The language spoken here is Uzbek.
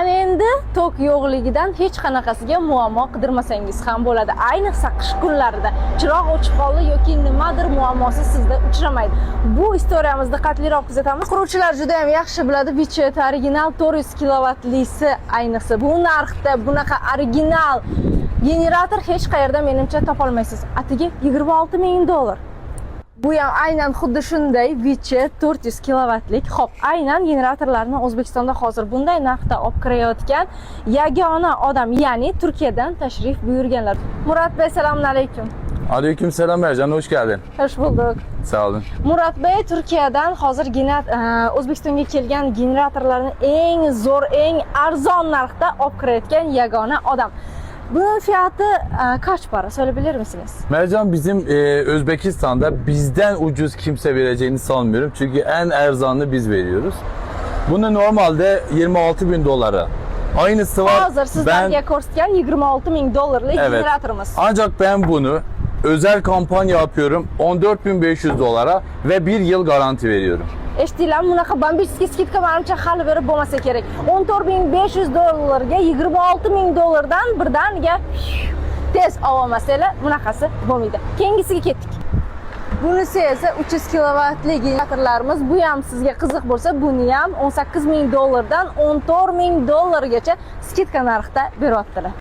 Ana endi tok yo'qligidan hech qanaqasiga muammo qidirmasangiz ham bo'ladi. Ayniqsa qish kunlarida chiroq o'chib qoldi yoki nimadir muammosi sizda uchramaydi. Bu istoriyamizni diqqatliroq kuzatamiz. Quruvchilar juda ham yaxshi biladi, Vichet original 400 kilovatlisi ayniqsa bu narxda bunaqa original generator hech qayerda menimcha topolmaysiz. Atigi $26,000. Bu ham aynan xuddi shunday Vichet 400 kilovatlik. Xo'p, aynan generatorlarni O'zbekistonda hozir bunday narxda olib kirayotgan yagona odam, ya'ni Turkiyadan tashrif buyurganlar. Murat Bey, assalomu alaykum. Aleyküm selam Ercan, hoş geldin. Hoş bulduk. Sağ olun. Murat Bey, Turkiyadan hozir O'zbekistonga kelgan generatorlarni eng zo'r, eng arzon narxda olib kirayotgan yagona odam. Bunun fiyatı kaç para? Söyleyebilir misiniz? Mercan bizim Özbekistan'da bizden ucuz kimse vereceğini sanmıyorum. Çünkü en erzanını biz veriyoruz. Bunu normalde $26,000. Aynısı var. Hazır sizlerge ko'rsatgan $26,000 generatorimiz. Ancak ben bunu özel kampanya yapıyorum. $14,500 ve 1 yıl garanti veriyorum. Eshitdinglarmi, bunaqa bombический skidka menimcha hali berib bo'lmasa kerak. $14,500 $26,000dan birdaniga tez olmasanglar bunaqasi bo'lmaydi. Keyingisiga ketdik. Bunisi esa 300 kilovatli generatorlarimiz. Bu ham sizga qiziq bo'lsa, buni ham $18,000dan $14,000gacha skidka narxda beryaptilar.